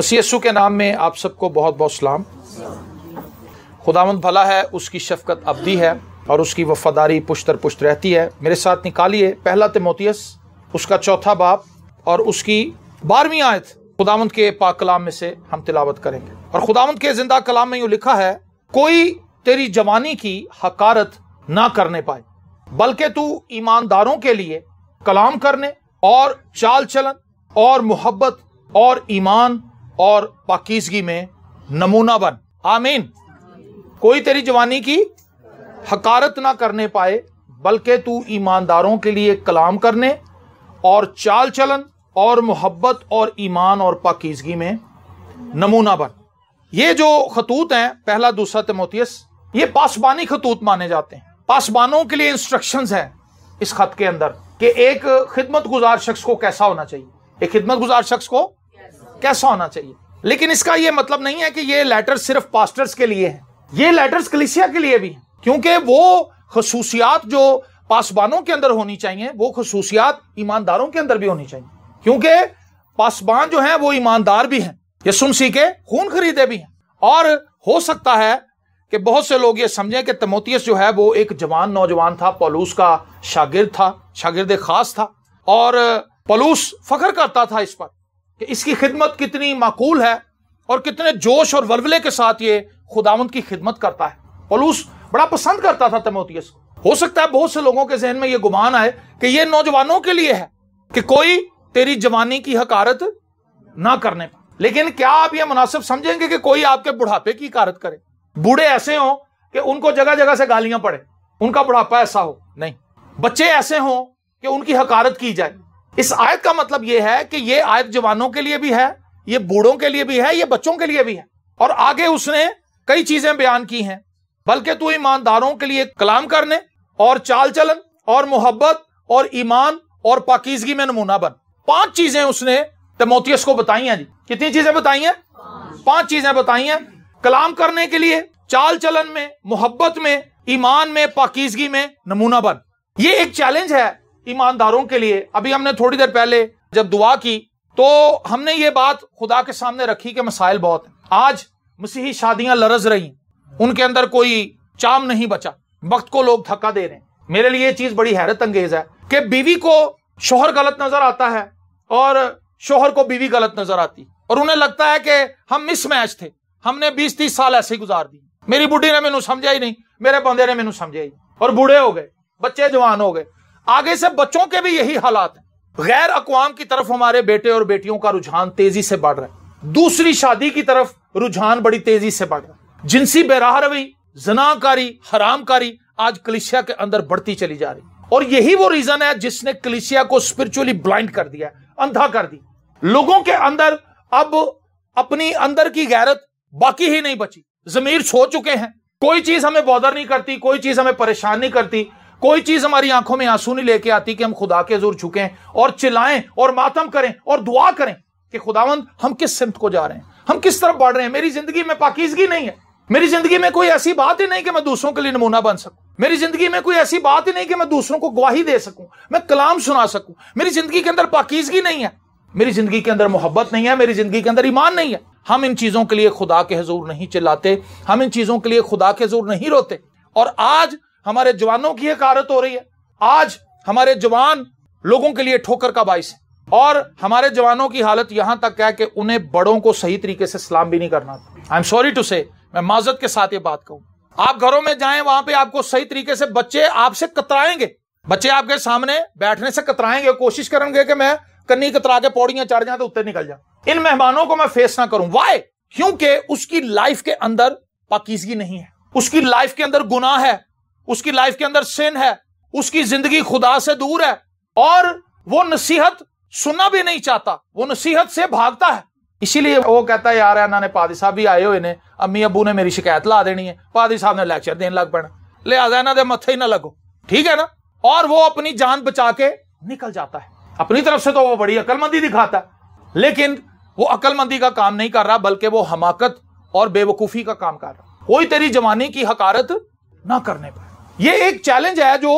मसीह यीशु के नाम में आप सबको बहुत बहुत सलाम। खुदावंद भला है, उसकी शफकत अब्दी है और उसकी वफादारी पुश्तर पुश्त रहती है। मेरे साथ निकालिए पहला तिमोथियस उसका 4 बाब और उसकी 12वीं आयत खुदावंद के पाक कलाम में से हम तिलावत करेंगे। और खुदावंद के जिंदा कलाम में यूँ लिखा है, कोई तेरी जवानी की हकारत ना करने पाए, बल्कि तू ईमानदारों के लिए कलाम करने और चाल चलन और मोहब्बत और ईमान और पाकीज़गी में नमूना बन। आमीन। कोई तेरी जवानी की हकारत ना करने पाए, बल्कि तू ईमानदारों के लिए कलाम करने और चाल चलन और मोहब्बत और ईमान और पाकीज़गी में नमूना बन। ये जो खतूत हैं, पहला दूसरा तिमोथियस, ये पासबानी खतूत माने जाते हैं। पासबानों के लिए इंस्ट्रक्शंस हैं इस खत के अंदर कि एक खिदमत गुजार शख्स को कैसा होना चाहिए, एक खिदमत गुजार शख्स को कैसा होना चाहिए। लेकिन इसका ये मतलब नहीं है कि ये लेटर सिर्फ पास्टर्स के लिए हैं, ये लेटर्स कलीसिया के लिए भी हैं, क्योंकि वो खसूसियात जो पासबानों के अंदर होनी चाहिए वो खसूसियात ईमानदारों के अंदर भी होनी चाहिए, क्योंकि पासबान जो हैं वो ईमानदार भी हैं, यीशु मसीह के खून खरीदे भी हैं। और हो सकता है कि बहुत से लोग ये समझें कि तिमोथियस जो है वो एक जवान नौजवान था, पौलुस का शागिर्द था, शागिर्द खास था, और पौलुस फख्र करता था इस पर कि इसकी खिदमत कितनी माकूल है और कितने जोश और वल्वले के साथ ये खुदावंद की खिदमत करता है। पौलुस बड़ा पसंद करता था तिमोथियस को। हो सकता है बहुत से लोगों के जहन में ये गुमान आए कि ये नौजवानों के लिए है कि कोई तेरी जवानी की हकारत ना करने पाए। लेकिन क्या आप ये मुनासिब समझेंगे कि कोई आपके बुढ़ापे की हकारत करे? बूढ़े ऐसे हो कि उनको जगह जगह से गालियां पड़े, उनका बुढ़ापा ऐसा हो? नहीं। बच्चे ऐसे हो कि उनकी हकारत की जाए? इस आयत का मतलब यह है कि यह आयत जवानों के लिए भी है, ये बूढ़ों के लिए भी है, ये बच्चों के लिए भी है। और आगे उसने कई चीजें बयान की हैं, बल्कि तू ईमानदारों के लिए कलाम करने और चाल चलन और मोहब्बत और ईमान और पाकीज़गी में नमूना बन। 5 चीजें उसने तिमोथियस को बताई हैं जी। कितनी चीजें बताई हैं? 5 चीजें बताई हैं। कलाम करने के लिए, चाल चलन में, मोहब्बत में, ईमान में, पाकीज़गी में नमूना बन। ये एक चैलेंज है ईमानदारों के लिए। अभी हमने थोड़ी देर पहले जब दुआ की तो हमने ये बात खुदा के सामने रखी कि मसाइल बहुत हैं। आज मसीही शादियां लरज रही, उनके अंदर कोई चाम नहीं बचा, वक्त को लोग धक्का दे रहे हैं। मेरे लिए ये चीज बड़ी हैरत अंगेज है कि बीवी को शोहर गलत नजर आता है और शोहर को बीवी गलत नजर आती, और उन्हें लगता है कि हम मिसमैच थे, हमने 20-30 साल ऐसे ही गुजार दी, मेरी बुढ़ी ने मैनू समझा ही नहीं, मेरे बंदे ने मैनू समझा ही, और बूढ़े हो गए, बच्चे जवान हो गए। आगे से बच्चों के भी यही हालात हैं। गैर अक़वाम की तरफ हमारे बेटे और बेटियों का रुझान तेजी से बढ़ रहा है, दूसरी शादी की तरफ रुझान बड़ी तेजी से बढ़ रहा है। जिनसी बेराहरवी, ज़नाकारी, हरामकारी आज कलीसिया के अंदर बढ़ती चली जा रही, और यही वो रीजन है जिसने कलीसिया को स्पिरिचुअली ब्लाइंड कर दिया, अंधा कर दी। लोगों के अंदर अब अपनी अंदर की गैरत बाकी ही नहीं बची, ज़मीर सो चुके हैं। कोई चीज हमें बॉदर नहीं करती, कोई चीज हमें परेशान नहीं करती, कोई चीज हमारी आंखों में आंसू नहीं लेके आती कि हम खुदा के हुज़ूर झुकें और चिल्लाएं और मातम करें और दुआ करें कि खुदावंद हम किस सिमत को जा रहे हैं, हम किस तरफ बढ़ रहे हैं। मेरी जिंदगी में पाकीज़गी नहीं है, मेरी जिंदगी में कोई ऐसी बात ही नहीं कि मैं दूसरों के लिए नमूना बन सकूं, मेरी जिंदगी में कोई ऐसी बात ही नहीं कि मैं दूसरों को गवाही दे सकूं, मैं कलाम सुना सकूं। मेरी जिंदगी के अंदर पाकीज़गी नहीं है, मेरी जिंदगी के अंदर मोहब्बत नहीं है, मेरी जिंदगी के अंदर ईमान नहीं है। हम इन चीजों के लिए खुदा के हुज़ूर नहीं चिल्लाते, हम इन चीजों के लिए खुदा के हुज़ूर नहीं रोते। और आज हमारे जवानों की हकारत हो रही है, आज हमारे जवान लोगों के लिए ठोकर का बाइस है, और हमारे जवानों की हालत यहां तक है कि उन्हें बड़ों को सही तरीके से सलाम भी नहीं करना। आई एम सॉरी टू से, मैं माजरत के साथ ये बात कहूं, आप घरों में जाएं, वहां पे आपको सही तरीके से बच्चे आपसे कतराएंगे, बच्चे आपके सामने बैठने से कतराएंगे, कोशिश करेंगे कि मैं कन्नी कतरा के पौड़ियां चढ़ जाए तो उत्तर निकल जाए, इन मेहमानों को मैं फेस ना करूं। वाई? क्योंकि उसकी लाइफ के अंदर पाकीज़गी नहीं है, उसकी लाइफ के अंदर गुनाह है, उसकी लाइफ के अंदर सिन है, उसकी जिंदगी खुदा से दूर है, और वो नसीहत सुनना भी नहीं चाहता, वो नसीहत से भागता है। इसीलिए वो कहता है यार इन्होंने पादी साहब भी आए हुए ने, अम्मी अबू ने मेरी शिकायत ला देनी है, पादी साहब ने लेक्चर देने लग पैना, लिहाजा इन्हों दे मत्थे ही ना लगो, ठीक है ना। और वो अपनी जान बचा के निकल जाता है। अपनी तरफ से तो वो बड़ी अकलमंदी दिखाता है, लेकिन वो अकलमंदी का काम नहीं कर रहा, बल्कि वो हमाकत और बेवकूफी का काम कर रहा। कोई तेरी जवानी की हकारत ना करने पाए। ये एक चैलेंज है जो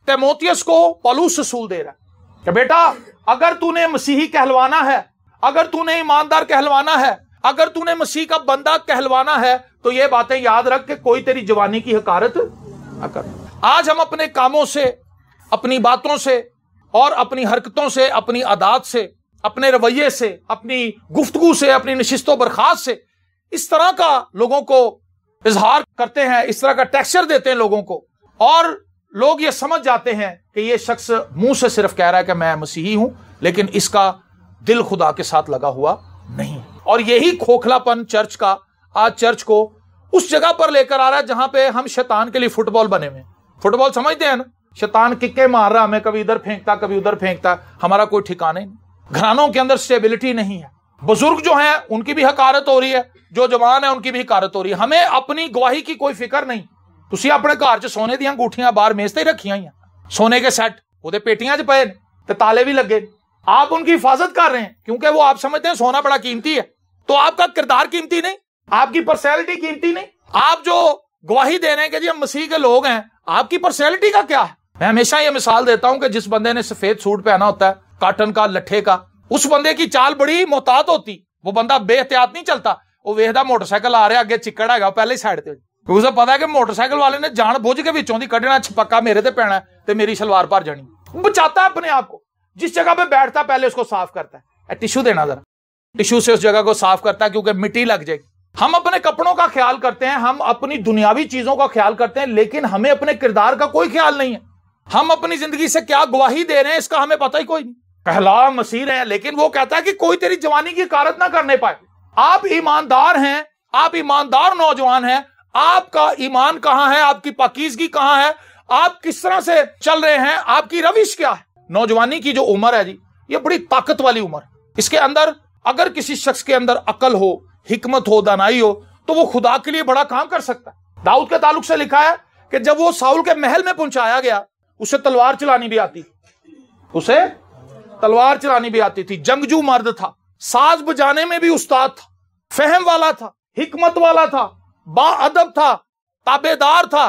तिमोथियस को पौलुस रसूल दे रहा है कि बेटा, अगर तूने मसीही कहलवाना है, अगर तूने ईमानदार कहलवाना है, अगर तूने मसीह का बंदा कहलवाना है तो ये बातें याद रख के कोई तेरी जवानी की हकारत ना कर। आज हम अपने कामों से, अपनी बातों से और अपनी हरकतों से, अपनी आदात से, अपने रवैये से, अपनी गुफ्तगू से, अपनी नशिस्तों बर्खास्त से इस तरह का लोगों को इजहार करते हैं, इस तरह का टेक्सचर देते हैं लोगों को, और लोग ये समझ जाते हैं कि ये शख्स मुंह से सिर्फ कह रहा है कि मैं मसीही हूं, लेकिन इसका दिल खुदा के साथ लगा हुआ नहीं। और यही खोखलापन चर्च का आज चर्च को उस जगह पर लेकर आ रहा है जहां पे हम शैतान के लिए फुटबॉल बने हुए। फुटबॉल समझते हैं ना, शैतान किक्के मार रहा, हमें कभी इधर फेंकता कभी उधर फेंकता, हमारा कोई ठिकाना नहीं। घरानों के अंदर स्टेबिलिटी नहीं है, बुजुर्ग जो हैं उनकी भी हकारत हो रही है, जो जवान है उनकी भी हकारत हो रही है। हमें अपनी गवाही की कोई फिक्र नहीं। तुसी अपने घर च सोने दी अंगूठियां बाहर मेज ते रखियां हुई, सोने के सेट वो पेटियां च पे ते ताले भी लगे, आप उनकी हिफाजत कर रहे हैं क्योंकि वो आप समझते हैं सोना बड़ा कीमती है। तो आपका किरदार कीमती नहीं, आपकी पर्सनैलिटी कीमती नहीं। आप जो गवाही दे रहे हैं कि जी हम मसीह के लोग हैं, आपकी पर्सनैलिटी का क्या है? मैं हमेशा ये मिसाल देता हूं कि जिस बंदे ने सफेद सूट पहना होता है, काटन का, लट्ठे का, उस बंदे की चाल बड़ी मोहतात होती। वो बंदा बेहतियात नहीं चलता। वो वेखदा मोटरसाइकिल आ रहा, अगे चिक्कड़ है, पहले ही साइड ते, उसे पता है कि मोटरसाइकिल वाले ने जान बुझ के विचों दी कढ़ना, छपक्का मेरे ते पैना ते मेरी सलवार भर जानी। बचाता है अपने आप को। जिस जगह पे बैठता पहले उसको साफ करता है, टिश्यू देना जरा, टिश्यू से उस जगह को साफ करता है क्योंकि मिट्टी लग जाएगी। हम अपने कपड़ों का ख्याल करते हैं, हम अपनी दुनियावी चीजों का ख्याल करते हैं, लेकिन हमें अपने किरदार का कोई ख्याल नहीं है। हम अपनी जिंदगी से क्या गवाही दे रहे हैं इसका हमें पता ही कोई नहीं। कहला मसीह रहे हैं, लेकिन वो कहता है कि कोई तेरी जवानी की हकारत ना करने पाए। आप ईमानदार हैं, आप ईमानदार नौजवान हैं, आपका ईमान कहां है, आपकी पाकीज़गी कहां है, आप किस तरह से चल रहे हैं, आपकी रविश क्या है? नौजवानी की जो उम्र है जी, ये बड़ी ताकत वाली उम्र। इसके अंदर अगर किसी शख्स के अंदर अकल हो, हिकमत हो, दानाई हो, तो वो खुदा के लिए बड़ा काम कर सकता है। दाऊद के ताल्लुक से लिखा है कि जब वो साउल के महल में पहुंचाया गया, उसे तलवार चलानी भी आती, उसे तलवार चलानी भी आती थी, जंगजू मर्द था, साज बजाने में भी उस्ताद था, फहम वाला था, हिकमत वाला था, बाअदब था, ताबेदार था।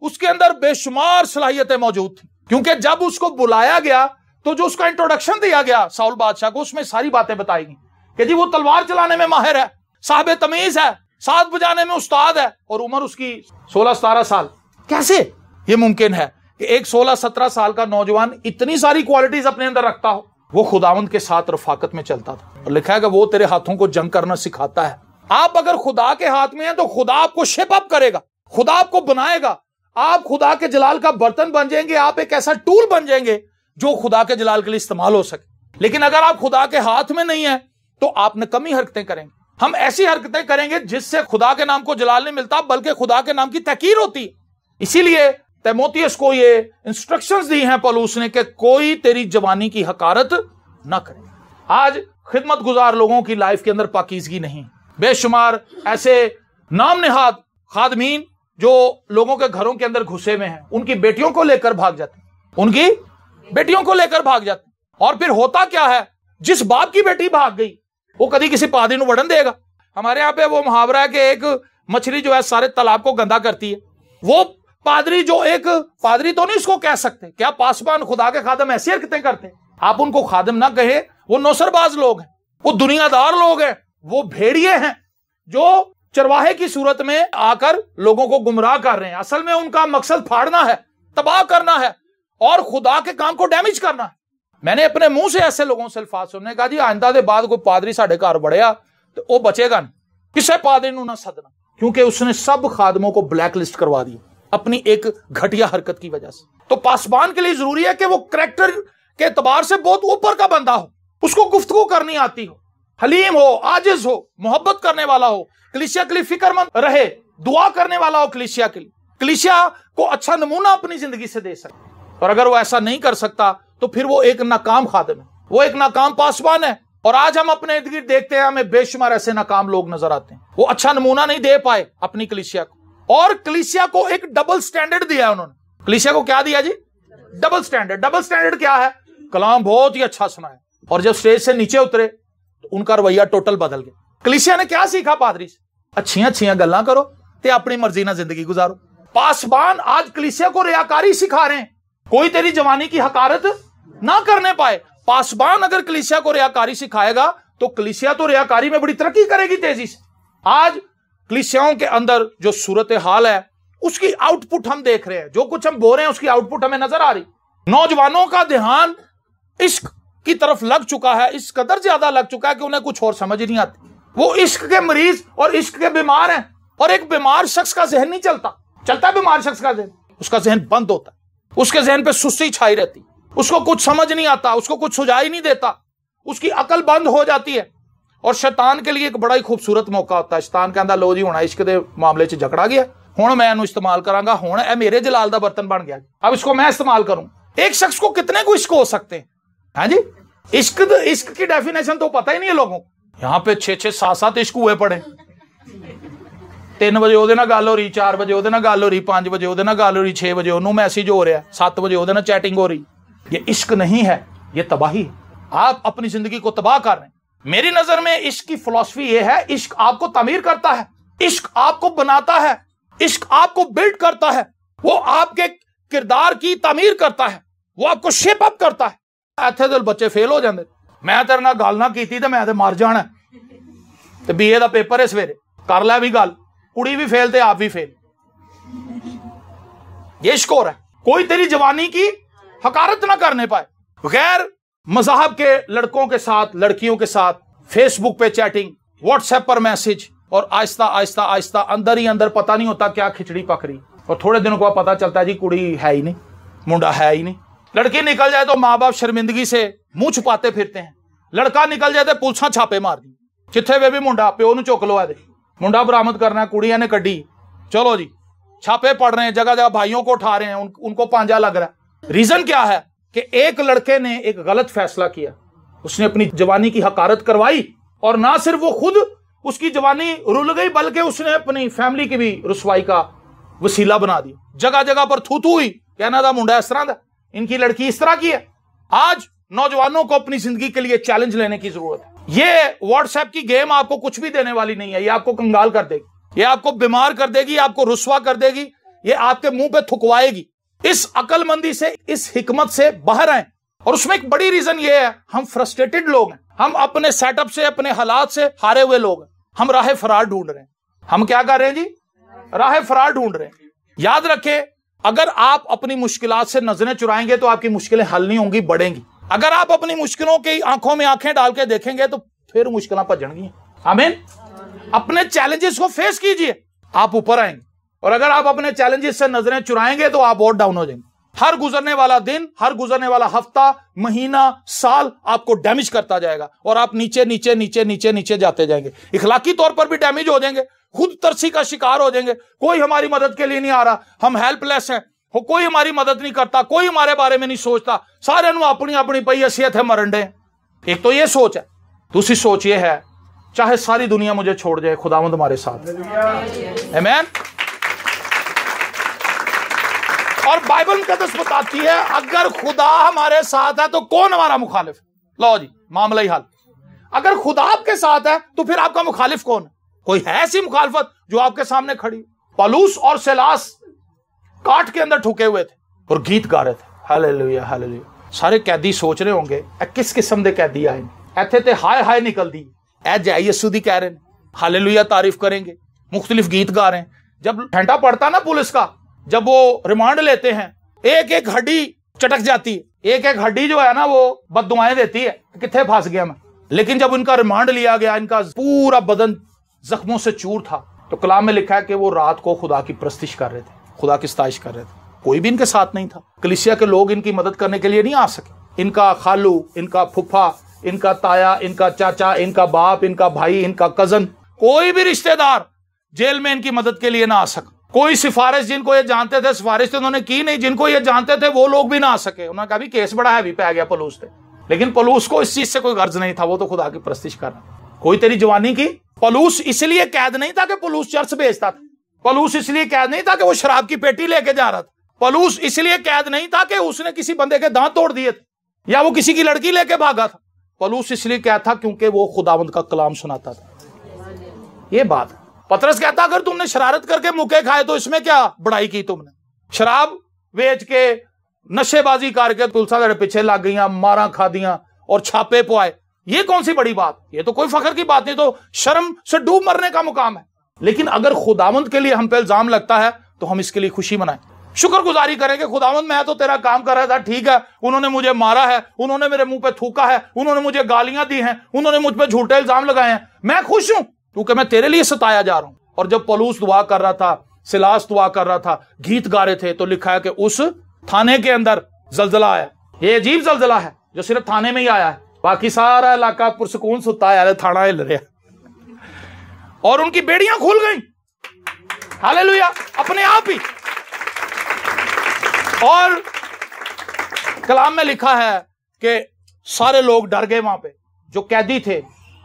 उसके अंदर बेशुमार सलाहियतें मौजूद थी, क्योंकि जब उसको बुलाया गया तो जो उसका इंट्रोडक्शन दिया गया साउल बादशाह को, उसमें सारी बातें बताई गई कि जी वो तलवार चलाने में माहिर है, साहब तमीज है, साज बजाने में उस्ताद है, और उम्र उसकी 16-17 साल। कैसे ये मुमकिन है कि एक 16-17 साल का नौजवान इतनी सारी क्वालिटीज अपने अंदर रखता हो? वो खुदावंद के साथ रफाकत में चलता था, और लिखा है कि वो तेरे हाथों को जंग करना सिखाता है। आप अगर खुदा के हाथ में हैं तो खुदा आपको शेप अप करेगा, खुदा आपको बनाएगा, आप खुदा के जलाल का बर्तन बन जाएंगे, आप एक ऐसा टूल बन जाएंगे जो खुदा के जलाल के लिए इस्तेमाल हो सके। लेकिन अगर आप खुदा के हाथ में नहीं है तो आप नकमी हरकतें करेंगे। हम ऐसी हरकतें करेंगे जिससे खुदा के नाम को जलाल नहीं मिलता, बल्कि खुदा के नाम की तकीर होती है। इसीलिए तीमुथियुस को ये इंस्ट्रक्शंस दी हैं पौलुस ने कि कोई तेरी जवानी की हकारत ना करे। आज खिदमत गुजार लोगों की लाइफ के अंदर पाकीज़गी नहीं। बेशुमार ऐसे नाम निहाद खादमीन जो लोगों के घरों के अंदर घुसे हुए हैं, उनकी बेटियों को लेकर भाग जाते, उनकी बेटियों को लेकर भाग जाते। और फिर होता क्या है, जिस बाप की बेटी भाग गई वो कभी किसी पादरी को वड़न देगा। हमारे यहाँ पे वो मुहावरा है कि एक मछली जो है सारे तालाब को गंदा करती है। वो पादरी जो, एक पादरी तो नहीं उसको कह सकते, क्या पासबान खुदा के खादम ऐसी हरकतें करते? आप उनको खादम ना कहे, वो नौसरबाज लोग हैं, वो दुनियादार लोग हैं, वो भेड़िए हैं जो चरवाहे की सूरत में आकर लोगों को गुमराह कर रहे हैं। असल में उनका मकसद फाड़ना है, तबाह करना है और खुदा के काम को डैमेज करना है। मैंने अपने मुंह से ऐसे लोगों से अल्फाज सुनने का, जी आइंदा के बाद कोई पादरी साढ़े घर बढ़िया तो वो बचेगा नहीं, किसी पादरी को ना सदना, क्योंकि उसने सब खादमों को ब्लैक लिस्ट करवा दिया अपनी एक घटिया हरकत की वजह से। तो पासबान के लिए जरूरी है कि वो करैक्टर के एतबार से बहुत ऊपर का बंदा हो, उसको गुफ्तगू करनी आती हो, हलीम हो, आजिज हो, मोहब्बत करने वाला हो, कलीसिया के लिए फिक्रमंद रहे, दुआ करने वाला हो कलीसिया के लिए, कलीसिया को अच्छा नमूना अपनी जिंदगी से दे सके। और अगर वो ऐसा नहीं कर सकता तो फिर वो एक नाकाम खादिम है, वो एक नाकाम पासबान है। और आज हम अपने इर्द गिर्द देखते हैं, हमें बेशुमार ऐसे नाकाम लोग नजर आते हैं, वो अच्छा नमूना नहीं दे पाए अपनी कलीसिया को। और कलीसिया को एक डबल स्टैंडर्ड दिया उन्होंने। कलीसिया को क्या दिया जी? Double standard. डबल स्टैंडर्ड क्या है? कलाम बहुत ही अच्छा सुनाया, और जब स्टेज से नीचे उतरे तो उनका रवैया टोटल बदल गया। कलीसिया ने क्या सीखा पादरी से? अच्छियां अच्छियां गल्लां करो ते अपनी मर्जी ना जिंदगी गुजारो। पासबान आज कलीसिया को रियाकारी सिखा रहे हैं, कोई तेरी जवानी की हकारत ना करने पाए। पासबान अगर कलीसिया को रियाकारी सिखाएगा तो कलीसिया तो रियाकारी में बड़ी तरक्की करेगी तेजी से। आज कलीसियाओं के अंदर जो सूरत हाल है उसकी आउटपुट हम देख रहे हैं, जो कुछ हम बोल रहे हैं उसकी आउटपुट हमें नजर आ रही। नौजवानों का ध्यान इश्क की तरफ लग चुका है, इस कदर ज्यादा लग चुका है कि उन्हें कुछ और समझ ही नहीं आती। वो इश्क के मरीज और इश्क के बीमार हैं। और एक बीमार शख्स का जहन नहीं चलता बीमार शख्स का जहन, उसका जहन बंद होता है, उसके जहन पे सुस्ती छाई रहती, उसको कुछ समझ नहीं आता, उसको कुछ सुझाई नहीं देता, उसकी अकल बंद हो जाती है। और शैतान के लिए एक बड़ा ही खूबसूरत मौका होता है। शैतान कहता लो जी हुण इश्क के मामले च झगड़ा गया, हुण मैं इन्हू इस्तेमाल करांगा, हुण ए मेरे जलाल दा बर्तन बन गया, अब इसको मैं इस्तेमाल करूं। एक शख्स को कितने को इश्क हो सकते हैं? हाँ जी, इश्क की डेफिनेशन तो पता ही नहीं है लोगों को। यहां पे 6-6 7-7 इश्क हुए पड़े। 3 बजे ਉਹਦੇ ਨਾਲ ਗੱਲ ਹੋ ਰਹੀ, 4 बजे ਉਹਦੇ ਨਾਲ ਗੱਲ हो रही, 5 बजे ਉਹਦੇ ਨਾਲ ਗੱਲ हो रही, 6 बजे ਉਹਨੂੰ मैसेज हो रहा, 7 बजे ਉਹਦੇ ਨਾਲ चैटिंग हो रही। ये इश्क नहीं है, ये तबाही है। आप अपनी जिंदगी को तबाह कर रहे हैं। मेरी नजर में इश्क की फिलॉसफी ये है, इश्क आपको तामीर करता है, इश्क आपको बनाता है, इश्क आपको बिल्ड करता है, वो आपके किरदार की तामीर करता है, वो आपको शेप अप करता है। इत्थे दे बच्चे फेल हो जाते, मैं तेरे नाल गल ना कीती ते मैं ते मर जाना, ते बीए दा पेपर है सवेरे कर लै भी गल, कुड़ी भी फेल ते आप भी फेल। ये इश्क हो रहा है। कोई तेरी जवानी की हकारत ना करने पाए। गैर मज़हब के लड़कों के साथ, लड़कियों के साथ फेसबुक पे चैटिंग, व्हाट्सएप पर मैसेज, और आहिस्ता आहिस्ता आहिस्ता अंदर ही अंदर पता नहीं होता क्या खिचड़ी पक रही। और थोड़े दिनों को पता चलता है जी कुड़ी है ही नहीं, मुंडा है ही नहीं। लड़की निकल जाए तो माँ बाप शर्मिंदगी से मुंह छुपाते फिरते हैं, लड़का निकल जाए तो पुलिसां छापे मार दी, जिथे वे भी मुंडा प्यो नूं चुक लो, मुंडा बरामद करना, कुड़ियां ने कड्डी, चलो जी छापे पड़ रहे हैं, जगह जगह भाइयों को उठा रहे हैं, उनको पांजा लग रहा है। रीजन क्या है कि एक लड़के ने एक गलत फैसला किया, उसने अपनी जवानी की हकारत करवाई, और ना सिर्फ वो खुद उसकी जवानी रुल गई बल्कि उसने अपनी फैमिली की भी रुसवाई का वसीला बना दिया। जगह जगह पर थू थू हुई, कहना था मुंडा इस तरह था, इनकी लड़की इस तरह की है। आज नौजवानों को अपनी जिंदगी के लिए चैलेंज लेने की जरूरत है। ये व्हाट्सएप की गेम आपको कुछ भी देने वाली नहीं है, ये आपको कंगाल कर देगी, ये आपको बीमार कर देगी, आपको रुसवा कर देगी, ये आपके मुंह पे थुकवाएगी। इस अकलमंदी से, इस हिकमत से बाहर आए। और उसमें एक बड़ी रीजन ये है, हम फ्रस्ट्रेटेड लोग हैं, हम अपने सेटअप से, अपने हालात से हारे हुए लोग हैं, हम राह फरार ढूंढ रहे हैं। हम क्या कर रहे हैं जी? राह फरार ढूंढ रहे हैं। याद रखें, अगर आप अपनी मुश्किलात से नजरें चुराएंगे तो आपकी मुश्किलें हल नहीं होंगी, बढ़ेंगी। अगर आप अपनी मुश्किलों की आंखों में आंखें डाल के देखेंगे तो फिर मुश्किलें भजणगी। आमीन। अपने चैलेंजेस को फेस कीजिए, आप ऊपर आएंगे। और अगर आप अपने चैलेंजेस से नजरें चुराएंगे तो आप और डाउन हो जाएंगे। हर गुजरने वाला दिन, हर गुजरने वाला हफ्ता, महीना, साल आपको डैमेज करता जाएगा और आप नीचे नीचे नीचे नीचे नीचे जाते जाएंगे। इखलाकी तौर पर भी डैमेज हो जाएंगे, खुद तरसी का शिकार हो जाएंगे। कोई हमारी मदद के लिए नहीं आ रहा, हम हेल्पलेस हैं, कोई हमारी मदद नहीं करता, कोई हमारे बारे में नहीं सोचता, सारे अपनी अपनी पई हैसियत है मरण दे। एक तो ये सोच है। दूसरी सोच ये है, चाहे सारी दुनिया मुझे छोड़ जाए, खुदावंद हमारे साथ है। आमीन। और बाइबल मुकद्दस बताती है, अगर खुदा हमारे साथ है तो कौन हमारा मुखालिफ है? लो जी, मामला ही हल। अगर खुदा आपके साथ है तो फिर आपका मुखालिफ कौन है? कोई है ऐसी मुखालफत जो आपके सामने खड़ी? पौलुस और सिलास काट के अंदर ठुके हुए थे और गीत गा रहे थे, हालेलुया हालेलुया। सारे कैदी सोच रहे होंगे किस किस्म के कैदी आए, इत्थे ते हाय हाय निकलदी ऐ जय यीशु दी कह रहे हैं, हालेलुया तारीफ करेंगे, मुख्तलिफ गीत गा रहे हैं। जब घंटा पड़ता ना पुलिस का, जब वो रिमांड लेते हैं, एक एक हड्डी चटक जाती है, एक एक हड्डी जो है ना वो बददुआएं देती है, किथे फंस गया मैं। लेकिन जब इनका रिमांड लिया गया, इनका पूरा बदन जख्मों से चूर था, तो कलाम में लिखा है कि वो रात को खुदा की प्रस्तिश कर रहे थे, खुदा की सताइश कर रहे थे। कोई भी इनके साथ नहीं था। कलीसिया के लोग इनकी मदद करने के लिए नहीं आ सके। इनका खालू, इनका फुफा, इनका ताया, इनका चाचा, इनका बाप, इनका भाई, इनका कजन, कोई भी रिश्तेदार जेल में इनकी मदद के लिए ना आ सका। कोई सिफारिश, जिनको ये जानते थे सिफारिश तो उन्होंने की नहीं, जिनको ये जानते थे वो लोग भी ना आ सके। उन्होंने कहा भी केस बड़ा हैवी पै गया पलूस पे, लेकिन पलूस को इस चीज से कोई गर्ज नहीं था, वो तो खुदा की प्रस्तिश करना। कोई तेरी जवानी की, पलूस इसलिए कैद नहीं था कि पलूस चर्च भेजता था, पलूस इसलिए कैद नहीं था कि वो शराब की पेटी लेके जा रहा था, पलूस इसलिए कैद नहीं था कि उसने किसी बंदे के दांत तोड़ दिए थे या वो किसी की लड़की लेके भागा था। पलूस इसलिए कैद था क्योंकि वो खुदावंद का कलाम सुनाता था। ये बात पतरस कहता, अगर तुमने शरारत करके मुके खाए तो इसमें क्या बड़ाई की तुमने? शराब बेच के, नशेबाजी करके पुलिसां तेरे पीछे लग गई, मारा खा दियां और छापे पवाए, ये कौन सी बड़ी बात, ये तो कोई फख्र की बात नहीं, तो शर्म से डूब मरने का मुकाम है। लेकिन अगर खुदावंद के लिए हम पे इल्जाम लगता है तो हम इसके लिए खुशी मनाएं, शुक्रगुजारी करें कि खुदावंद मैं तो तेरा काम कर रहा था, ठीक है, उन्होंने मुझे मारा है, उन्होंने मेरे मुंह पे थूका है, उन्होंने मुझे गालियां दी हैं, उन्होंने मुझ पे झूठे इल्जाम लगाए हैं, मैं खुश हूं क्योंकि मैं तेरे लिए सताया जा रहा हूं। और जब पौलुस दुआ कर रहा था, सिलास दुआ कर रहा था, गीत गा रहे थे, तो लिखा है कि उस थाने के अंदर जलजला आया। ये अजीब जलजला है जो सिर्फ थाने में ही आया है, बाकी सारा इलाका पुरसकून सुता है, थाना हिल रहा। और उनकी बेड़ियां खुल गई, हालेलुया, अपने आप ही। और कलाम में लिखा है कि सारे लोग डर गए, वहां पे जो कैदी थे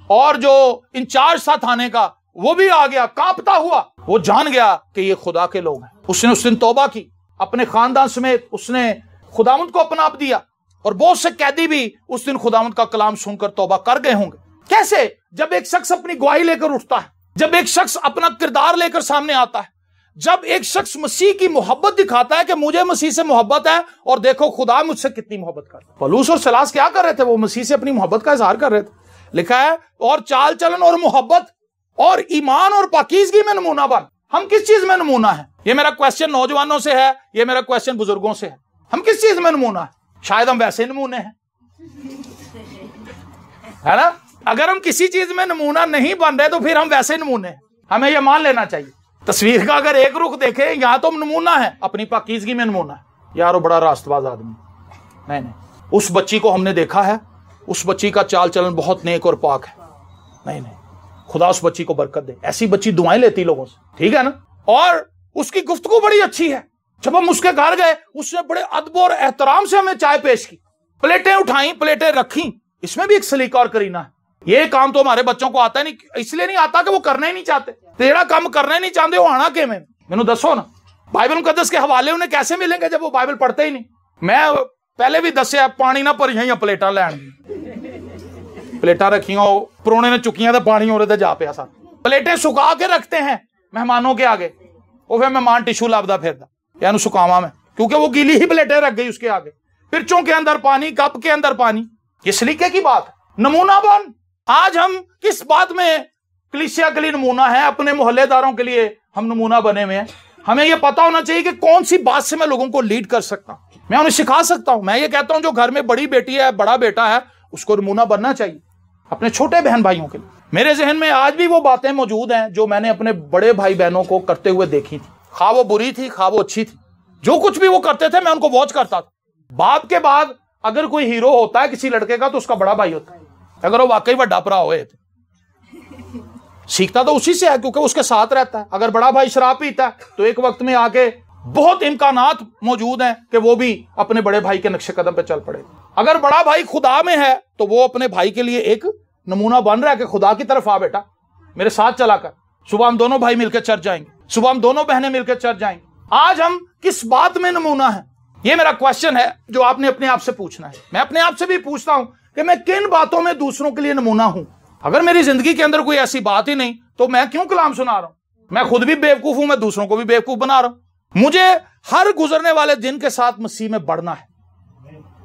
और जो इंचार्ज था थाने का, वो भी आ गया कांपता हुआ। वो जान गया कि ये खुदा के लोग हैं। उसने उस दिन तौबा की, अपने खानदान समेत उसने खुदावंद को अपना आप दिया। और बहुत से कैदी भी उस दिन खुदावंद का कलाम सुनकर तौबा कर गए होंगे। कैसे? जब एक शख्स अपनी गवाही लेकर उठता है, जब एक शख्स अपना किरदार लेकर सामने आता है, जब एक शख्स मसीह की मोहब्बत दिखाता है कि मुझे मसीह से मोहब्बत है और देखो खुदा मुझसे कितनी मोहब्बत करता है। पौलुस और सिलास क्या कर रहे थे? वो मसीह से अपनी मोहब्बत का इजहार कर रहे थे। लिखा है और चाल चलन और मोहब्बत और ईमान और पाकीज़गी में नमूना बन। हम किस चीज में नमूना है? ये मेरा क्वेश्चन नौजवानों से है, ये मेरा क्वेश्चन बुजुर्गों से है। हम किस चीज में नमूना है? शायद हम वैसे नमूने हैं, है ना? अगर हम किसी चीज में नमूना नहीं बन रहे तो फिर हम वैसे नमूने हैं। हमें यह मान लेना चाहिए। तस्वीर का अगर एक रुख देखें, यहां तो नमूना है, अपनी पाकीज़गी में नमूना है। यार वो बड़ा रास्तबाज आदमी, नहीं, उस बच्ची को हमने देखा है, उस बच्ची का चाल चलन बहुत नेक और पाक है, नहीं, खुदा उस बच्ची को बरकत दे। ऐसी बच्ची दुआएं लेती लोगों से, ठीक है ना? और उसकी गुफ्तगू बड़ी अच्छी है। जब हम उसके घर गए, उसने बड़े अदब और एहतराम से हमें चाय पेश की, प्लेटें उठाई, प्लेटें रखी। इसमें भी एक सलीका और करीना है। ये काम तो हमारे बच्चों को आता नहीं, इसलिए नहीं आता कि वो करना ही नहीं चाहते। तेरा काम करना ही नहीं चाहते, वो आना के मैनू दसो ना। बाइबल मुकद्दस के हवाले उन्हें कैसे मिलेंगे जब वो बाइबल पढ़ते ही नहीं? मैं पहले भी दसिया, पानी ना भरिया या प्लेटा लैन, प्लेटा रखिया, परोने ने चुकिया तो पानी और जा पिया सा। प्लेटें सुखा के रखते हैं मेहमानों के आगे, और फिर मेहमान टिशू लाभदा फिरदा या सुखावा में, क्योंकि वो गीली ही प्लेटें रख गई उसके आगे। पिरचों के अंदर पानी, कप के अंदर पानी। ये सलीके की बात है। नमूना बन। आज हम किस बात में कलीसिया के लिए नमूना है? अपने मोहल्लेदारों के लिए हम नमूना बने हुए हैं। हमें यह पता होना चाहिए कि कौन सी बात से मैं लोगों को लीड कर सकता हूं, मैं उन्हें सिखा सकता हूं। मैं ये कहता हूं जो घर में बड़ी बेटी है, बड़ा बेटा है, उसको नमूना बनना चाहिए अपने छोटे बहन भाइयों के लिए। मेरे जहन में आज भी वो बातें मौजूद हैं जो मैंने अपने बड़े भाई बहनों को करते हुए देखी थी। खा वो बुरी थी, खा वो अच्छी थी, जो कुछ भी वो करते थे मैं उनको वॉच करता था। बाप के बाद अगर कोई हीरो होता है किसी लड़के का तो उसका बड़ा भाई होता है, अगर वो वाकई बड़ा भरा होए। सीखता तो उसी से है क्योंकि उसके साथ रहता है। अगर बड़ा भाई शराब पीता है तो एक वक्त में आके बहुत इम्कानात मौजूद हैं कि वो भी अपने बड़े भाई के नक्शे कदम पे चल पड़े। अगर बड़ा भाई खुदा में है तो वो अपने भाई के लिए एक नमूना बन रहा है कि खुदा की तरफ आ बेटा, मेरे साथ चला कर। सुबह हम दोनों भाई मिलकर चर्च जाएंगे, सुबह हम दोनों बहनें मिलकर चर्च जाएंगे। आज हम किस बात में नमूना है? ये मेरा क्वेश्चन है जो आपने अपने आप से पूछना है। मैं अपने आप से भी पूछता हूं कि मैं किन बातों में दूसरों के लिए नमूना हूं। अगर मेरी जिंदगी के अंदर कोई ऐसी बात ही नहीं तो मैं क्यों कलाम सुना रहा हूं? मैं खुद भी बेवकूफ हूं, मैं दूसरों को भी बेवकूफ बना रहा हूं। मुझे हर गुजरने वाले दिन के साथ मसीह में बढ़ना है,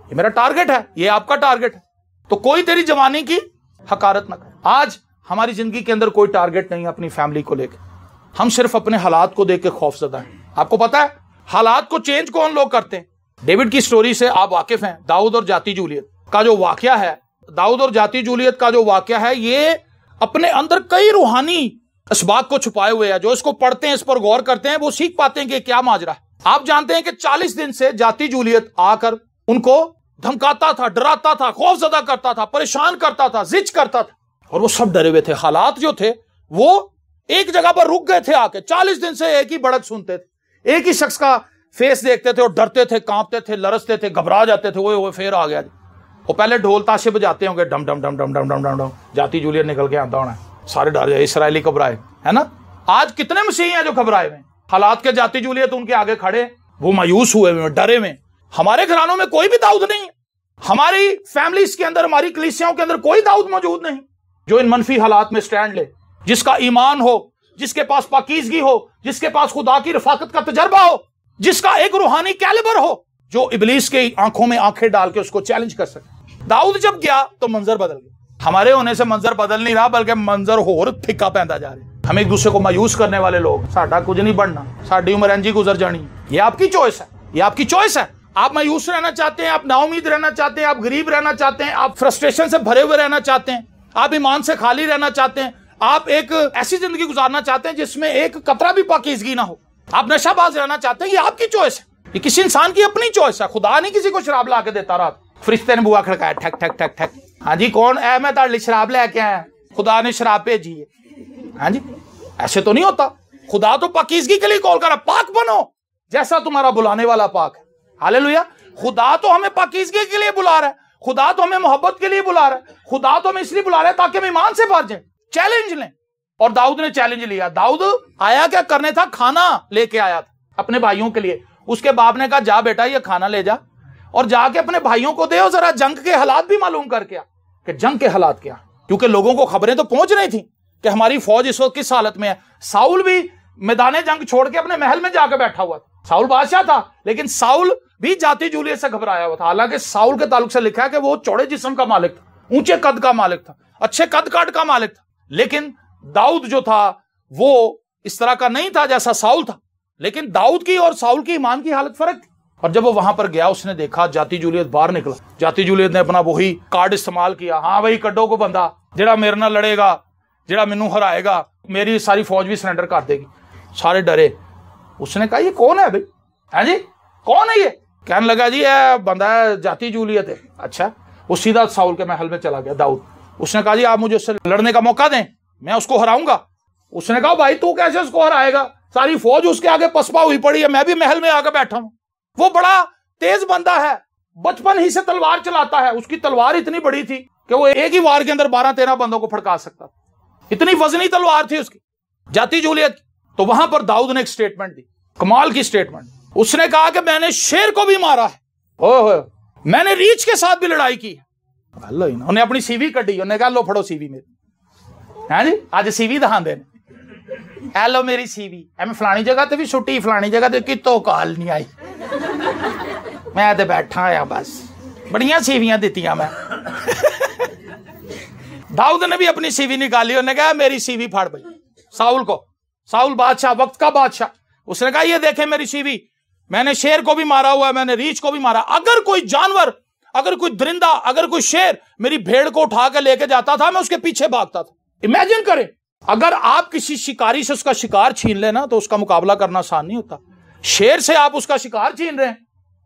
ये मेरा टारगेट है, ये आपका टारगेट है। तो कोई तेरी जवानी की हकारत ना करे। आज हमारी जिंदगी के अंदर कोई टारगेट नहीं है अपनी फैमिली को लेकर। हम सिर्फ अपने हालात को देख के खौफजदा हैं। आपको पता है हालात को चेंज कौन लोग करते हैं? डेविड की स्टोरी से आप वाकिफ हैं। दाऊद और जाती जूलियत का जो वाकया है, दाऊद और जाती जूलियत का जो वाकया है, ये अपने अंदर कई रूहानी असबाब को छुपाए हुए है। जो इसको पढ़ते हैं, इस पर गौर करते हैं, वो सीख पाते हैं कि क्या माजरा है। आप जानते हैं कि 40 दिन से जाती जूलियत आकर उनको धमकाता था, डराता था, खौफजदा करता था, परेशान करता था, जिच करता था, और वो सब डरे हुए थे। हालात जो थे वो एक जगह पर रुक गए थे आके। 40 दिन से एक ही बड़क सुनते थे, एक ही शख्स का फेस देखते थे और डरते थे, कांपते थे, लरसते थे, घबरा जाते थे। वो फिर आ गया। वो पहले ढोल ताशे बजाते होंगे, डम डम डम डम डम डम डम डम। जाती जूलियत निकल के आता होना, सारे डर जाए, इसराइली घबराए, है ना? आज कितने मसीही हैं जो घबराए हुए? हालात के जाती जूलियत उनके आगे खड़े, वो मायूस हुए हुए, डरे हुए। हमारे घरानों में कोई भी दाऊद नहीं है। हमारी फैमिलीज के अंदर, हमारी कलीसियाओं के अंदर कोई दाऊद मौजूद नहीं जो इन मनफी हालात में स्टैंड ले, जिसका ईमान हो, जिसके पास पाकीज़गी हो, जिसके पास खुदा की रफाकत का तजर्बा हो, जिसका एक रूहानी कैलिबर हो, जो इब्लीस की आंखों में आंखें डाल के उसको चैलेंज कर सके। दाऊद जब गया तो मंजर बदल गया। हमारे होने से मंजर बदल नहीं रहा, बल्कि मंजर होर फिक्का पैंदा जा रहा। हम एक दूसरे को मायूस करने वाले लोग, साडा कुछ नहीं बनना, साडी उम्र इंज ही गुजर जानी। ये आपकी चॉइस है, ये आपकी चॉइस है। आप मायूस रहना चाहते हैं, आप नाउमीद रहना चाहते हैं, आप गरीब रहना चाहते हैं, आप फ्रस्ट्रेशन से भरे हुए रहना चाहते हैं, आप ईमान से खाली रहना चाहते हैं, आप एक ऐसी जिंदगी गुजारना चाहते हैं जिसमें एक कतरा भी पाकीज़गी ना हो, आप नशाबाज रहना चाहते हैं, ये आपकी चॉइस है। ये किसी इंसान की अपनी चॉइस है। खुदा नहीं किसी को शराब ला के देता। रात फरिश्ते ने बुआ खड़काया, ठक ठक ठक ठक, हाँ जी कौन है? मैं ताली शराब लेके आया, खुदा ने शराब भेजी है। हाँ जी, ऐसे तो नहीं होता। खुदा तो पाकीज़गी के लिए कॉल कर रहा, पाक बनो जैसा तुम्हारा बुलाने वाला पाक है। हालेलुया। खुदा तो हमें पाकीज़गी के लिए बुला रहा है, खुदा तो हमें मोहब्बत के लिए बुला रहा है, खुदा तो हमें इसलिए बुला रहा है ताकि हम ईमान से भर जाए, चैलेंज लें। और दाऊद ने चैलेंज लिया। दाऊद आया क्या करने था? खाना लेके आया था अपने भाइयों के लिए। उसके बाप ने कहा जा बेटा ये खाना ले जा और जाके अपने भाइयों को दे और जरा जंग के हालात भी मालूम करके आ कि जंग के हालात क्या, क्योंकि लोगों को खबरें तो पहुंच रही थी कि हमारी फौज इस वक्त किस हालत में है। साउल भी मैदान जंग छोड़ के अपने महल में जाकर बैठा हुआ था। साउल बादशाह था, लेकिन साउल भी जाति जूलियत से घबराया हुआ था। हालांकि साउल के ताल्लुक से लिखा है कि वो चौड़े जिस्म का मालिक था, ऊंचे कद का मालिक था, अच्छे कद काट का मालिक था। लेकिन दाऊद जो था वो इस तरह का नहीं था जैसा साउल था। लेकिन दाऊद की और साउल की ईमान की हालत फर्क थी। और जब वो वहां पर गया, उसने देखा जाति जूलियत बाहर निकला। जाति जूलियत ने अपना वही कार्ड इस्तेमाल किया, हाँ भाई कड्डो को बंदा जेड़ा मेरे नाल लड़ेगा, जेड़ा मैनू हराएगा, मेरी सारी फौज भी सरेंडर कर देगी। सारे डरे। उसने कहा ये कौन है भाई? है जी कौन है ये? कहने लगा जी ये बंदा है, जाति जूलियत है। अच्छा। वो सीधा साउल के महल में चला गया दाऊद। उसने कहा जी आप मुझे उससे लड़ने का मौका दें, मैं उसको हराऊंगा। उसने कहा भाई तू कैसे उसको हराएगा, सारी फौज उसके आगे पसपा हुई पड़ी है, मैं भी महल में आकर बैठा हूं। वो बड़ा तेज बंदा है, बचपन ही से तलवार चलाता है। उसकी तलवार इतनी बड़ी थी कि वो एक ही वार के अंदर 12-13 बंदों को फड़का सकता था, इतनी वजनी तलवार थी उसकी, जाति जूलियत। तो वहां पर दाऊद ने एक स्टेटमेंट दी, कमाल की स्टेटमेंट। उसने कहा कि मैंने शेर को भी मारा है, ओह मैंने रीछ के साथ भी लड़ाई की है। उन्हें अपनी सीवी कटी, उन्हें कहा लो फड़ो सीवी मेरी, है जी आज सीवी दिखा दे, लो मेरी सीवी, मैं फलानी जगह ते भी छुट्टी, फलानी जगह ते कितों कॉल नहीं आई, मैं ते बैठा आया बस, बड़ियां सीवियां दित्तियां मैं। दाऊद ने भी अपनी सीवी निकाली, उन्हें कहा मेरी सीवी फाड़ भाई। साउल को, साउल बादशाह, वक्त का बादशाह, उसने कहा ये देखे मेरी सीवी, मैंने शेर को भी मारा हुआ है, मैंने रीछ को भी मारा। अगर कोई जानवर, अगर कोई दरिंदा, अगर कोई शेर मेरी भेड़ को उठा के लेके जाता था, मैं उसके पीछे भागता था। इमेजिन करें, अगर आप किसी शिकारी से उसका शिकार छीन लेना तो उसका मुकाबला करना आसान नहीं होता। शेर से आप उसका शिकार छीन रहे हैं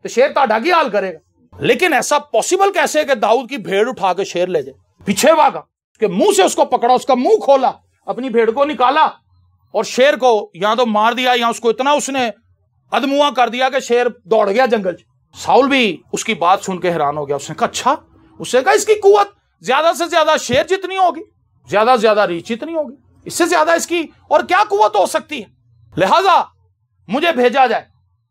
तो शेर ताड़ा की हाल करेगा। लेकिन ऐसा पॉसिबल कैसे है कि दाऊद की भेड़ उठा के शेर ले जाए? पीछे भागा, उसके मुंह से उसको पकड़ा, उसका मुंह खोला, अपनी भेड़ को निकाला और शेर को या तो मार दिया या उसको इतना उसने अदमुआ कर दिया कि शेर दौड़ गया जंगल। साउल भी उसकी बात सुन के हैरान हो गया। उसने कहा अच्छा, उसने कहा इसकी कुव्वत ज्यादा से ज्यादा शेर जितनी होगी, ज्यादा से ज्यादा रीछ जितनी होगी, इससे ज्यादा इसकी और क्या कुव्वत हो सकती है, लिहाजा मुझे भेजा जाए।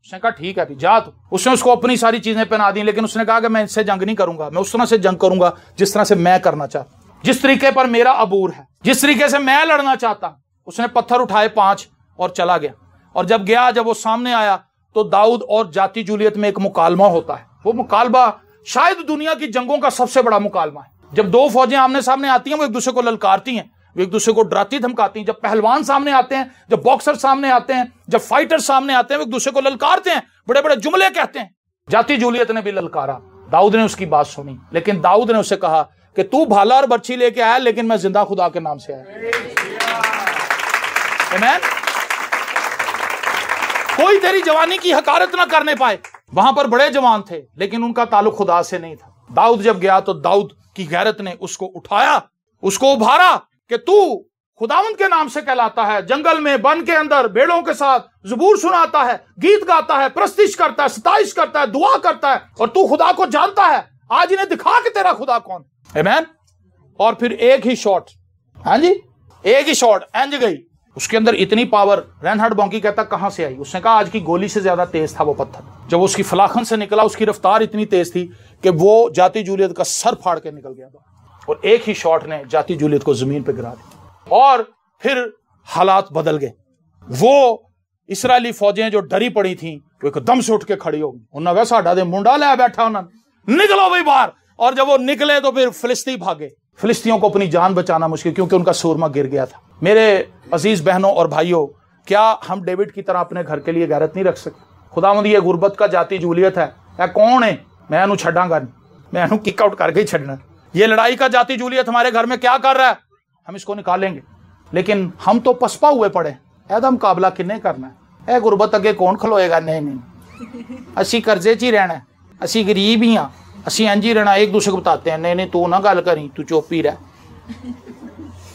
उसने कहा ठीक है जा तू। उसने उसको अपनी सारी चीजें पहना दी, लेकिन उसने कहा कि मैं इससे जंग नहीं करूंगा, मैं उस तरह से जंग करूंगा जिस तरह से मैं करना चाहता, जिस तरीके पर मेरा अबूर है, जिस तरीके से मैं लड़ना चाहता हूं। उसने पत्थर उठाए 5 और चला गया। और जब गया, जब वो सामने आया तो दाऊद और जाति जूलियत में एक मुकालमा होता है। वो मुकालमा शायद दुनिया की जंगों का सबसे बड़ा मुकालमा है। जब दो फौजें आमने सामने आती हैं, वो एक दूसरे को ललकारती हैं, वो एक दूसरे को डराती धमकाती हैं। जब पहलवान सामने आते हैं, जब बॉक्सर सामने आते हैं, जब फाइटर सामने आते हैं, वो एक दूसरे को ललकारते हैं, बड़े बड़े जुमले कहते हैं। जाति जूलियत ने भी ललकारा, दाऊद ने उसकी बात सुनी, लेकिन दाऊद ने उसे कहा कि तू भाला और बर्छी लेके आया, लेकिन मैं जिंदा खुदा के नाम से आया। आमीन। कोई तेरी जवानी की हकारत ना करने पाए। वहां पर बड़े जवान थे, लेकिन उनका ताल्लुक खुदा से नहीं था। दाऊद जब गया तो दाऊद की गैरत ने उसको उठाया, उसको उभारा कि तू खुदावंद के नाम से कहलाता है, जंगल में, वन के अंदर भेड़ों के साथ ज़बूर सुनाता है, गीत गाता है, प्रस्तिश करता है, सताइश करता है, दुआ करता है, और तू खुदा को जानता है। आज इन्हें दिखा कि तेरा खुदा कौन। आमीन। और फिर एक ही शॉट, हाँ जी, एक ही शॉट एंज गई। उसके अंदर इतनी पावर, रेनहार्ड बॉन्की कहता कहां से आई? उसने कहा आज की गोली से ज्यादा तेज था वो पत्थर। जब उसकी फलाखन से निकला, उसकी रफ्तार इतनी तेज थी कि वो जाति जूलियत का सर फाड़ के निकल गया था, और एक ही शॉट ने जाति जूलियत को जमीन पर गिरा दिया। और फिर हालात बदल गए। वो इसराइली फौजें जो डरी पड़ी थी वो एकदम से उठ के खड़ी हो गई। उन्होंने कहा साडा दे मुंडा ले बैठा, उन्होंने निकलो भाई बाहर। और जब वो निकले तो फिर फिलिस्ती भागे। फिलिस्तीनियों को अपनी जान बचाना मुश्किल, क्योंकि उनका सूरमा गिर गया था। मेरे अजीज बहनों और भाइयों, क्या हम डेविड की तरह अपने घर के लिए गैरत नहीं रख सकते? खुदावंद ये गुरबत का जाति जूलियत है, या कौन है? मैं इन्हू छड़ांगा नहीं, मैं इन्हू किक आउट करके ही छड़ना। ये लड़ाई का जाति जूलियत हमारे घर में क्या कर रहा है, हम इसको निकालेंगे। लेकिन हम तो पसपा हुए पड़े, ऐदा मुकाबला किन्ने करना है? गुरबत अगे कौन खलोएगा? नहीं, असी कर्जे च ही रहना है, असी गरीब ही हाँ, असी इंज ही रहना। एक दूसरे को बताते हैं नहीं तू ना गल करी, तू चुप ही रह।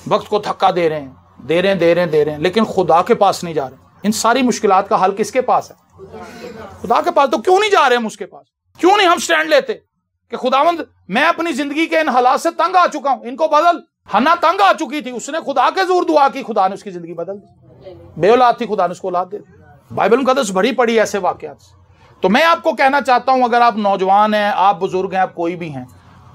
वक्त को धक्का दे रहे हैं, लेकिन खुदा के पास नहीं जा रहे। इन सारी मुश्किलात का हल किसके पास है? खुदा के पास। तो क्यों नहीं जा रहे हम उसके पास? क्यों नहीं हम स्टैंड लेते कि खुदावंद मैं अपनी जिंदगी के इन हालात से तंग आ चुका हूं, इनको बदल। हन्ना तंग आ चुकी थी, उसने खुदा के जोर दुआ की, खुदा ने उसकी जिंदगी बदल दी। बेऔलाद थी, खुदा ने उसको औलाद दे दी। बाइबल मुकद्दस भरी पड़ी ऐसे वाकयात से। तो मैं आपको कहना चाहता हूं, अगर आप नौजवान हैं, आप बुजुर्ग हैं, आप कोई भी हैं,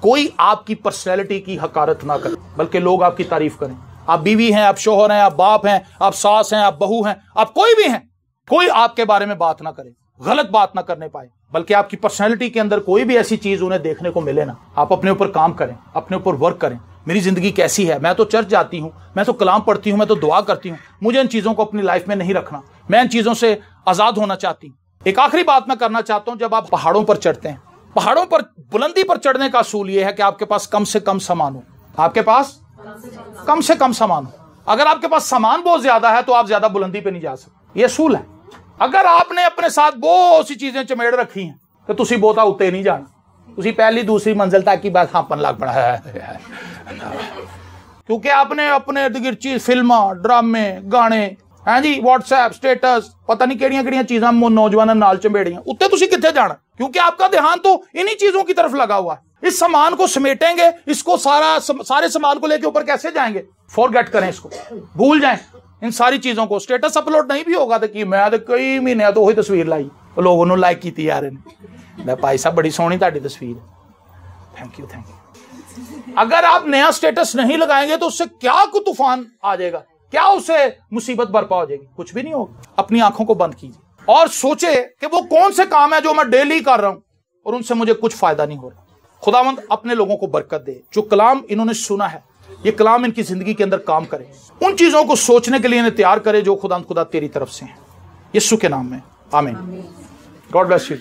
कोई आपकी पर्सनैलिटी की हकारत ना करे, बल्कि लोग आपकी तारीफ करें। आप बीवी हैं, आप शोहर हैं, आप बाप हैं, आप सास हैं, आप बहू हैं, आप कोई भी हैं, कोई आपके बारे में बात ना करे, गलत बात ना करने पाए, बल्कि आपकी पर्सनैलिटी के अंदर कोई भी ऐसी चीज उन्हें देखने को मिले ना। आप अपने ऊपर काम करें, अपने ऊपर वर्क करें। मेरी जिंदगी कैसी है? मैं तो चर्च जाती हूं, मैं तो कलाम पढ़ती हूं, मैं तो दुआ करती हूं, मुझे इन चीजों को अपनी लाइफ में नहीं रखना, मैं इन चीजों से आजाद होना चाहती हूं। एक आखिरी बात मैं करना चाहता हूं, जब आप पहाड़ों पर चढ़ते हैं, पहाड़ों पर बुलंदी पर चढ़ने का असूल यह है कि आपके पास कम से कम सामान हो। आपके पास कम से कम सामान हो। अगर आपके पास सामान बहुत ज्यादा है तो आप ज्यादा बुलंदी पे नहीं जा सकते, यह असूल है। अगर आपने अपने साथ बहुत सी चीजें चमेड़ रखी हैं तो तुसी बहुता उत्ते नहीं जाना, तुसी पहली दूसरी मंजिल तक की बात हापन लग पड़ा है, क्योंकि आपने अपने इर्द गिर्द चीज, फिल्म, ड्रामे, गाने, हैं जी, व्हाट्सएप स्टेटस, पता नहीं केड़ियां चीजां नौजवानों नाल चमेड़ियां, उत्ते तुसी कित्थे जाना? क्योंकि आपका ध्यान तो इन्हीं चीजों की तरफ लगा हुआ है। इस सामान को समेटेंगे, इसको सारे सामान को लेके ऊपर कैसे जाएंगे? फॉरगेट करें इसको, भूल जाएं इन सारी चीजों को। स्टेटस अपलोड नहीं भी होगा तो कि मैं कई महीने तो वही तस्वीर लाई, लोगों ने लाइक की यार, मैं भाई साहब बड़ी सोहनी ताड़ी तस्वीर, थैंक यू। अगर आप नया स्टेटस नहीं लगाएंगे तो उससे क्या को तूफान आ जाएगा, क्या उससे मुसीबत बर्पा हो जाएगी? कुछ भी नहीं होगा। अपनी आंखों को बंद कीजिए और सोचे कि वो कौन से काम है जो मैं डेली कर रहा हूं और उनसे मुझे कुछ फायदा नहीं हो रहा। खुदावंद अपने लोगों को बरकत दे। जो कलाम इन्होंने सुना है, ये कलाम इनकी जिंदगी के अंदर काम करे, उन चीजों को सोचने के लिए इन्हें तैयार करे जो खुदा तेरी तरफ से है। यीशु के नाम में आमीन। God bless you.